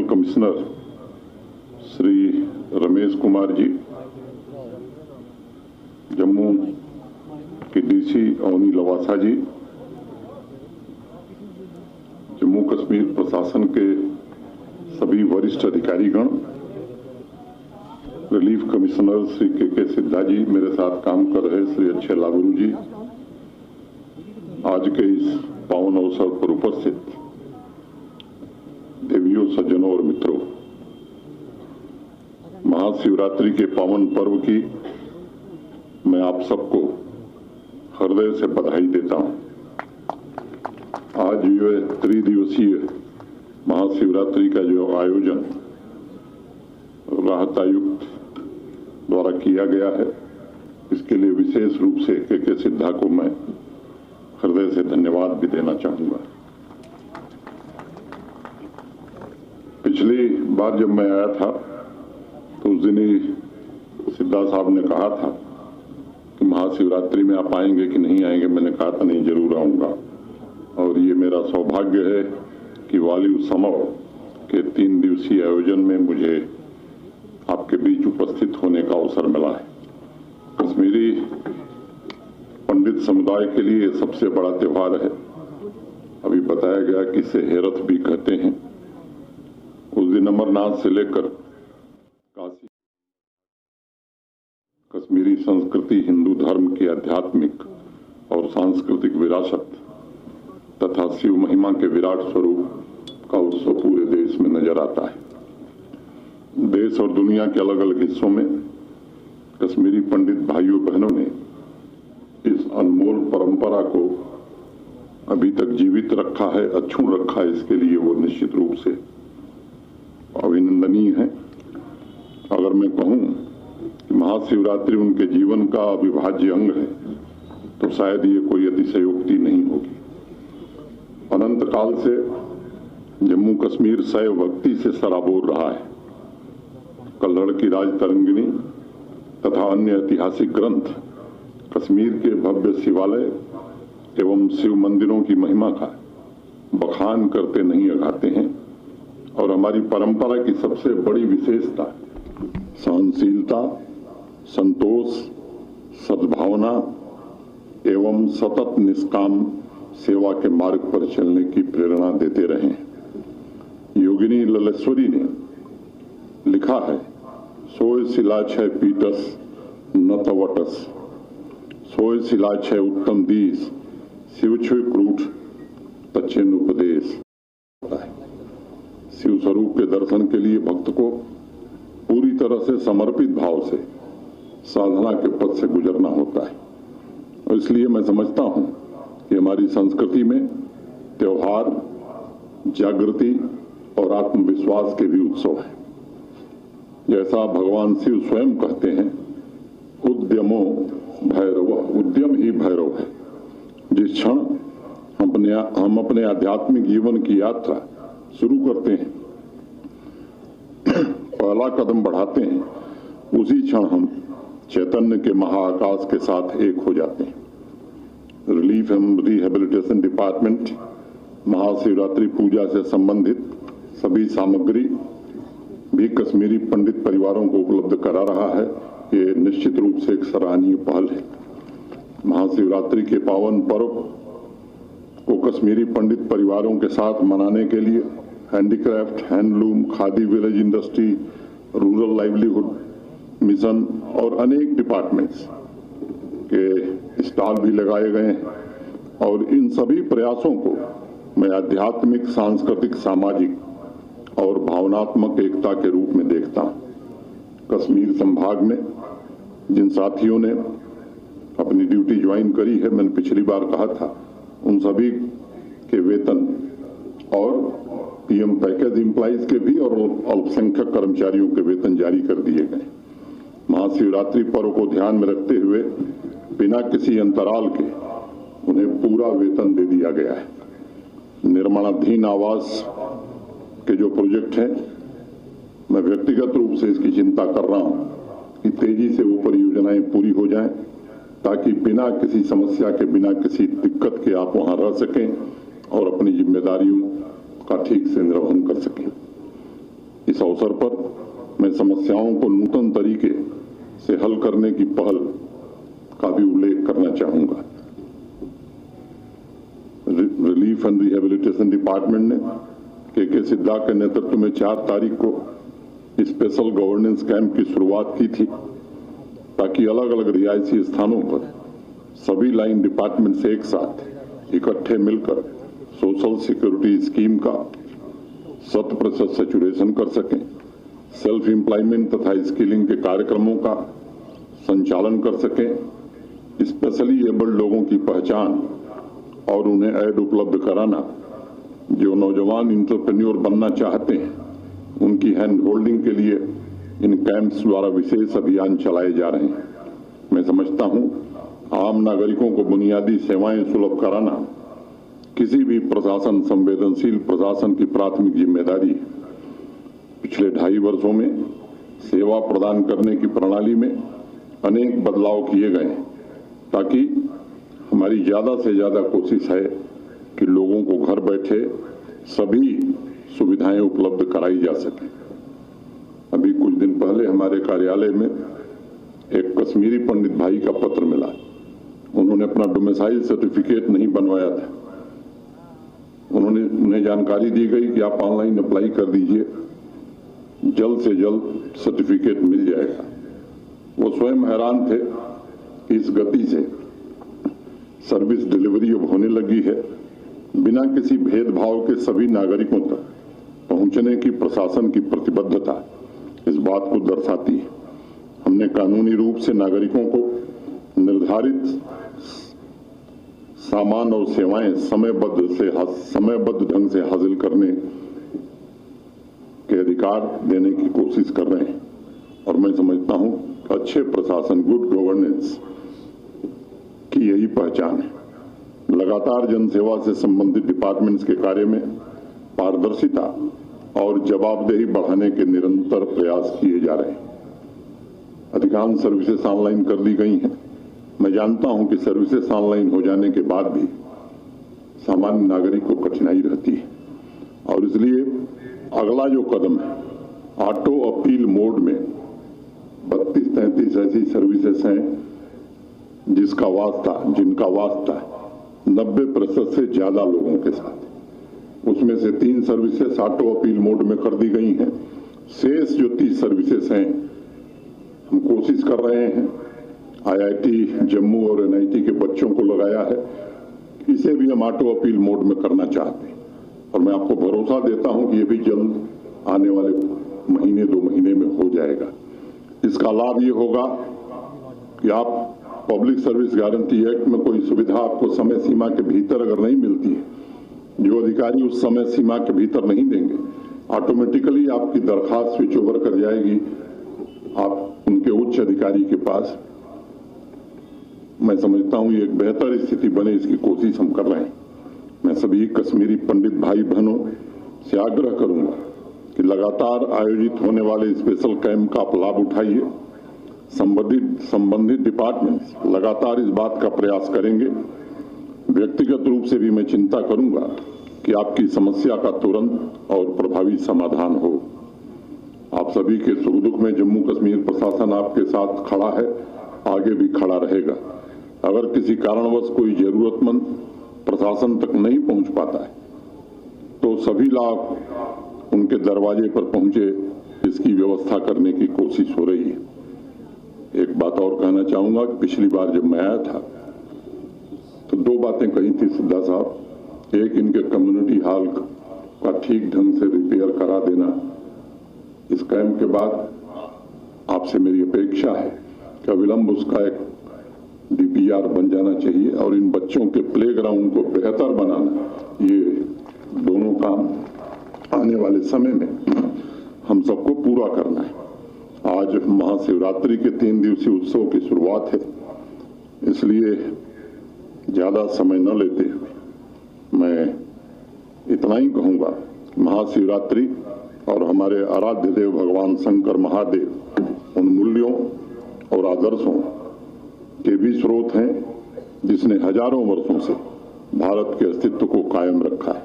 Additional commissioner Shri Ramesh Kumar ji, Jammu के DC Avani Lavasa जी, जम्मू कश्मीर प्रशासन के सभी वरिष्ठ अधिकारीगण, रिलीफ कमिश्नर श्री के सिद्धा जी, मेरे साथ काम कर रहे श्री अच्छे लागुरु जी, आज के इस पावन अवसर पर उपस्थित देवियों, सज्जनों और मित्रों, महाशिवरात्रि के पावन पर्व की मैं आप सबको हृदय से बधाई देता हूं। आज ये त्रिदिवसीय महाशिवरात्रि का जो आयोजन राहत आयुक्त द्वारा किया गया है, इसके लिए विशेष रूप से के सिद्धा को मैं हृदय से धन्यवाद भी देना चाहूंगा। पिछली बार जब मैं आया था तो उस दिन ही सिद्धा साहब ने कहा था कि महाशिवरात्रि में आप आएंगे कि नहीं आएंगे। मैंने कहा था नहीं, जरूर आऊंगा। और ये मेरा सौभाग्य है कि वाली उत्सव के 3 दिवसीय आयोजन में मुझे आपके बीच उपस्थित होने का अवसर मिला है। कश्मीरी पंडित समुदाय के लिए सबसे बड़ा त्योहार है। अभी बताया गया कि इसे हेरथ भी कहते हैं। उस दिन अमरनाथ से लेकर काशी, कश्मीरी संस्कृति, हिंदू धर्म की आध्यात्मिक और सांस्कृतिक विरासत तथा शिव महिमा के विराट स्वरूप का उत्सव पूरे देश में नजर आता है। देश और दुनिया के अलग अलग हिस्सों में कश्मीरी पंडित भाइयों बहनों ने इस अनमोल परंपरा को अभी तक जीवित रखा है, अक्षुण्ण रखा है। इसके लिए वो निश्चित रूप से अभिनंदनीय है। अगर मैं कहूं कि महाशिवरात्रि उनके जीवन का अविभाज्य अंग है तो शायद ये कोई अतिशयोक्ति नहीं होगी। अनंत काल से जम्मू कश्मीर शैव भक्ति से सराबोर रहा है। कल्हड़ की राजतरंगिणी तथा अन्य ऐतिहासिक ग्रंथ कश्मीर के भव्य शिवालय एवं शिव मंदिरों की महिमा का बखान करते नहीं अघाते हैं। और हमारी परंपरा की सबसे बड़ी विशेषता सहनशीलता, संतोष, सद्भावना एवं सतत निष्काम सेवा के मार्ग पर चलने की प्रेरणा देते रहे। योगिनी ललेश्वरी ने लिखा है, सोय शिलाछय पीटस न तवटस, सोय शिलाछय उत्तम दीस, शिवछुय क्रूठ तच्चेन उपदेश। शिव स्वरूप के दर्शन के लिए भक्त को पूरी तरह से समर्पित भाव से साधना के पथ से गुजरना होता है। और इसलिए मैं समझता हूं कि हमारी संस्कृति में त्योहार, जागृति और आत्मविश्वास के भी उत्सव है। जैसा भगवान शिव स्वयं कहते हैं, उद्यमो भैरव, उद्यम ही भैरव है। जिस क्षण हम अपने आध्यात्मिक जीवन की यात्रा शुरू करते हैं, पहला कदम बढ़ाते हैं, उसी क्षण हम चैतन्य के महाआकाश के साथ एक हो जाते हैं। Relief and rehabilitation department Mahashivratri पूजा से संबंधित सभी सामग्री भी कश्मीरी पंडित परिवारों को उपलब्ध करा रहा है। ये निश्चित रूप से एक सराहनीय पहल है। महाशिवरात्रि के पावन पर्व को कश्मीरी पंडित परिवारों के साथ मनाने के लिए handicraft, handloom, khadi village industry, rural livelihood mission और अनेक डिपार्टमेंट्स के स्टॉल भी लगाए गए हैं। और इन सभी प्रयासों को मैं आध्यात्मिक, सांस्कृतिक, सामाजिक और भावनात्मक एकता के रूप में देखता हूं। कश्मीर संभाग में जिन साथियों ने अपनी ड्यूटी ज्वाइन करी है, मैंने पिछली बार कहा था, उन सभी के वेतन और पीएम पैकेज एम्प्लॉइज के भी और अल्पसंख्यक कर्मचारियों के वेतन जारी कर दिए गए। महाशिवरात्रि पर्व को ध्यान में रखते हुए बिना किसी अंतराल के उन्हें पूरा वेतन दे दिया गया है। निर्माणाधीन आवास के जो प्रोजेक्ट हैं, मैं व्यक्तिगत रूप से इसकी चिंता कर रहा हूं कि तेजी से वो परियोजनाएं पूरी हो जाएं, ताकि बिना किसी समस्या के, बिना किसी दिक्कत के आप वहां रह सकें और अपनी जिम्मेदारियों का ठीक से निर्वहन कर सकें। इस अवसर पर मैं समस्याओं को नूतन तरीके से हल करने की पहल का भी उल्लेख करना चाहूंगा। रिलीफ एंड रिहेबिलिटेशन डिपार्टमेंट ने के सिद्धा के नेतृत्व में 4 तारीख को स्पेशल गवर्नेंस कैंप की शुरुआत की थी, ताकि अलग अलग रिहायशी स्थानों पर सभी लाइन डिपार्टमेंट से एक साथ इकट्ठे मिलकर सोशल सिक्योरिटी स्कीम का 100% सैचुरेशन कर सकें, सेल्फ एम्प्लॉयमेंट तथा स्किलिंग के कार्यक्रमों का संचालन कर सकें, स्पेशली एबल्ड लोगों की पहचान और उन्हें ऐड उपलब्ध कराना, जो नौजवान इंटरप्रेन्योर बनना चाहते हैं उनकी हैंड होल्डिंग के लिए इन कैंप्स द्वारा विशेष अभियान चलाए जा रहे हैं। मैं समझता हूं आम नागरिकों को बुनियादी सेवाएं सुलभ कराना किसी भी प्रशासन, संवेदनशील प्रशासन की प्राथमिक जिम्मेदारी है। पिछले 2.5 वर्षों में सेवा प्रदान करने की प्रणाली में अनेक बदलाव किए गए हैं, ताकि हमारी ज्यादा से ज्यादा कोशिश है कि लोगों को घर बैठे सभी सुविधाएं उपलब्ध कराई जा सके। अभी कुछ दिन पहले हमारे कार्यालय में एक कश्मीरी पंडित भाई का पत्र मिला। उन्होंने अपना डोमिसाइल सर्टिफिकेट नहीं बनवाया था। उन्हें जानकारी दी गई कि आप ऑनलाइन अप्लाई कर दीजिए, जल्द से जल्द सर्टिफिकेट मिल जाएगा। वो स्वयं हैरान थे कि इस गति से सर्विस डिलीवरी अब होने लगी है, बिना किसी भेदभाव के सभी नागरिकों तक पहुंचने की प्रशासन की प्रतिबद्धता इस बात को दर्शाती है। हमने कानूनी रूप से नागरिकों को निर्धारित सामान और सेवाएं समयबद्ध ढंग से हासिल करने के अधिकार देने की कोशिश कर रहे हैं, और मैं समझता हूं अच्छे प्रशासन, गुड गवर्नेंस की यही पहचान है। लगातार जनसेवा से संबंधित डिपार्टमेंट्स के कार्य में पारदर्शिता और जवाबदेही बढ़ाने के निरंतर प्रयास किए जा रहे हैं। अधिकांश सर्विसेज ऑनलाइन कर दी गई हैं। मैं जानता हूं कि सर्विसेज ऑनलाइन हो जाने के बाद भी सामान्य नागरिक को कठिनाई रहती है, और इसलिए अगला जो कदम है, ऑटो अपील मोड में 32-33 ऐसी सर्विसेज हैं जिनका वास्ता 90% से ज्यादा लोगों के साथ। उसमें से 3 सर्विसेज ऑटो अपील मोड में कर दी गई हैं। शेष जो 30 सर्विसेज हैं, हम कोशिश कर रहे हैं, IIT जम्मू और NIT के बच्चों को लगाया है, इसे भी हम ऑटो अपील मोड में करना चाहते हैं, और मैं आपको भरोसा देता हूं कि ये भी जल्द आने वाले महीने 2 महीने में हो जाएगा। इसका लाभ ये होगा कि आप पब्लिक सर्विस गारंटी एक्ट में कोई सुविधा आपको समय सीमा के भीतर अगर नहीं मिलती है, जो अधिकारी उस समय सीमा के भीतर नहीं देंगे, ऑटोमेटिकली आपकी दरखास्त स्विच ओवर कर जाएगी आप उनके उच्च अधिकारी के पास। मैं समझता हूं ये एक बेहतर स्थिति बने, इसकी कोशिश हम कर रहे हैं। मैं सभी कश्मीरी पंडित भाई बहनों से आग्रह करूंगा कि लगातार आयोजित होने वाले स्पेशल कैंप का आप लाभ उठाइए। संबंधित डिपार्टमेंट्स लगातार इस बात का प्रयास करेंगे। व्यक्तिगत रूप से भी मैं चिंता करूंगा कि आपकी समस्या का तुरंत और प्रभावी समाधान हो। आप सभी के सुख दुख में जम्मू कश्मीर प्रशासन आपके साथ खड़ा है, आगे भी खड़ा रहेगा। अगर किसी कारणवश कोई जरूरतमंद प्रशासन तक नहीं पहुंच पाता है, तो सभी लाभ उनके दरवाजे पर पहुंचे, इसकी व्यवस्था करने की कोशिश हो रही है। एक बात और कहना चाहूंगा कि पिछली बार जब मैं आया था तो 2 बातें कही थी सिद्धा साहब। एक, इनके कम्युनिटी हॉल का ठीक ढंग से रिपेयर करा देना। इस कैंप के बाद आपसे मेरी अपेक्षा है कि अविलंब उसका एक DPR बन जाना चाहिए, और इन बच्चों के प्लेग्राउंड को बेहतर बनाना, ये दोनों काम आने वाले समय में हम सबको पूरा करना है। आज महाशिवरात्रि के 3 दिवसीय उत्सव की शुरुआत है, इसलिए ज्यादा समय न लेते हुए मैं इतना ही कहूंगा, महाशिवरात्रि और हमारे आराध्य देव भगवान शंकर महादेव उन मूल्यों और आदर्शों के भी स्रोत हैं जिसने हजारों वर्षों से भारत के अस्तित्व को कायम रखा है।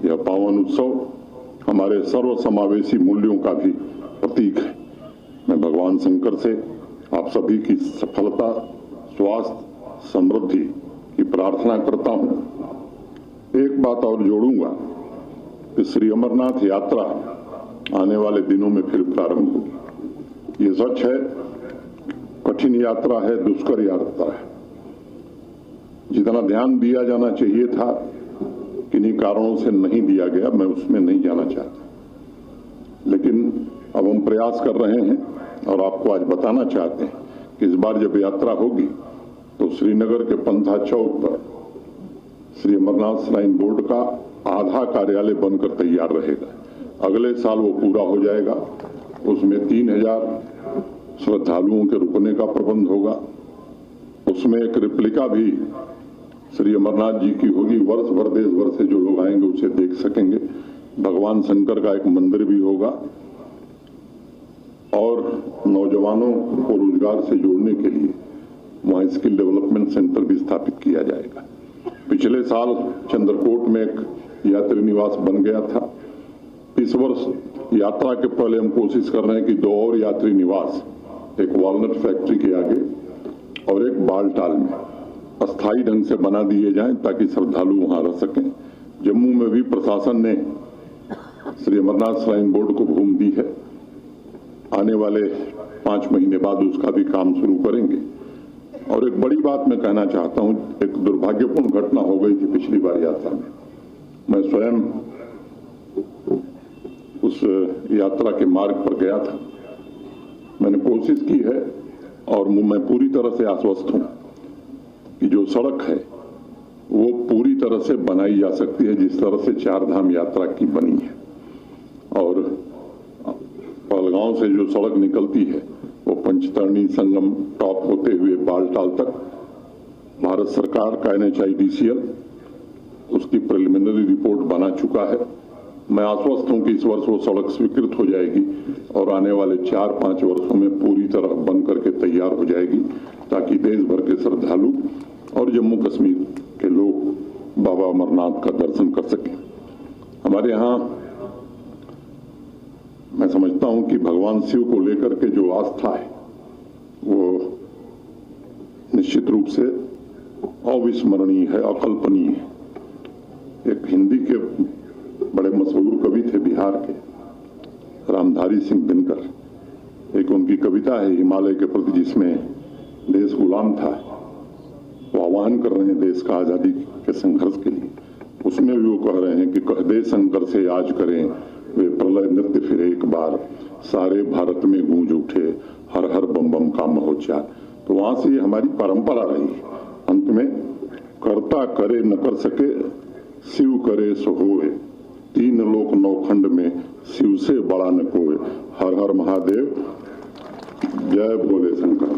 यह पावन उत्सव हमारे सर्वसमावेशी मूल्यों का भी प्रतीक है। मैं भगवान शंकर से आप सभी की सफलता, स्वास्थ्य, समृद्धि की प्रार्थना करता हूं। एक बात और जोड़ूंगा कि श्री अमरनाथ यात्रा आने वाले दिनों में फिर प्रारंभ होगी। ये सच है, कठिन यात्रा है, दुष्कर यात्रा है। जितना ध्यान दिया जाना चाहिए था किन्हीं कारणों से नहीं दिया गया, मैं उसमें नहीं जाना चाहता, लेकिन अब हम प्रयास कर रहे हैं और आपको आज बताना चाहते हैं कि इस बार जब यात्रा होगी तो श्रीनगर के पंथा चौक पर श्री अमरनाथ श्राइन बोर्ड का आधा कार्यालय बनकर तैयार रहेगा। अगले साल वो पूरा हो जाएगा। उसमें 3000 श्रद्धालुओं के रुकने का प्रबंध होगा। उसमें एक रिप्लिका भी श्री अमरनाथ जी की होगी। वर्ष भर देश भर से जो लोग आएंगे उसे देख सकेंगे। भगवान शंकर का एक मंदिर भी होगा और नौजवानों को रोजगार से जोड़ने के लिए वहां स्किल डेवलपमेंट सेंटर भी स्थापित किया जाएगा। पिछले साल चंद्रकोट में एक यात्री निवास बन गया था। इस वर्ष यात्रा के पहले हम कोशिश कर रहे हैं कि 2 और यात्री निवास, एक वॉलनट फैक्ट्री के आगे और एक बालटाल में अस्थायी ढंग से बना दिए जाएं ताकि श्रद्धालु वहां रह सकें। जम्मू में भी प्रशासन ने श्री अमरनाथ श्राइन बोर्ड को भूमि दी है। आने वाले 5 महीने बाद उसका भी काम शुरू करेंगे। और एक बड़ी बात मैं कहना चाहता हूं, एक दुर्भाग्यपूर्ण घटना हो गई थी पिछली बार यात्रा में। मैं स्वयं उस यात्रा के मार्ग पर गया था। मैंने कोशिश की है और मैं पूरी तरह से आश्वस्त हूं कि जो सड़क है वो पूरी तरह से बनाई जा सकती है जिस तरह से 4 धाम यात्रा की बनी है। और पहलगांव से जो सड़क निकलती है वो पंचतरणी संगम टॉप होते हुए बालटाल तक भारत सरकार का NHIDCL उसकी प्रिलिमिनरी रिपोर्ट बना चुका है। मैं आश्वस्त हूं कि इस वर्ष वो सड़क स्वीकृत हो जाएगी और आने वाले 4-5 वर्षों में पूरी तरह बन करके तैयार हो जाएगी ताकि देश भर के श्रद्धालु और जम्मू कश्मीर के लोग बाबा अमरनाथ का दर्शन कर सकें। हमारे यहाँ मैं समझता हूं कि भगवान शिव को लेकर के जो आस्था है वो निश्चित रूप से अविस्मरणीय है, अकल्पनीय है। एक हिंदी के बड़े मशहूर कवि थे बिहार के, रामधारी सिंह दिनकर। एक उनकी कविता है हिमालय के प्रति जिसमें देश गुलाम था, वो आह्वान कर रहे हैं देश का आजादी के संघर्ष के लिए। उसमें भी वो कह रहे हैं कि कह दे शंकर से आज करें वे प्रलय नृत्य फिर एक बार, सारे भारत में गूंज उठे हर हर बम बम का महोच्चार। तो वहां से हमारी परंपरा रही है। अंत में करता करे न कर सके शिव करे सो होए, 3 लोक 9 खंड में शिव से बड़ा न कोई। हर हर महादेव, जय भोले शंकर।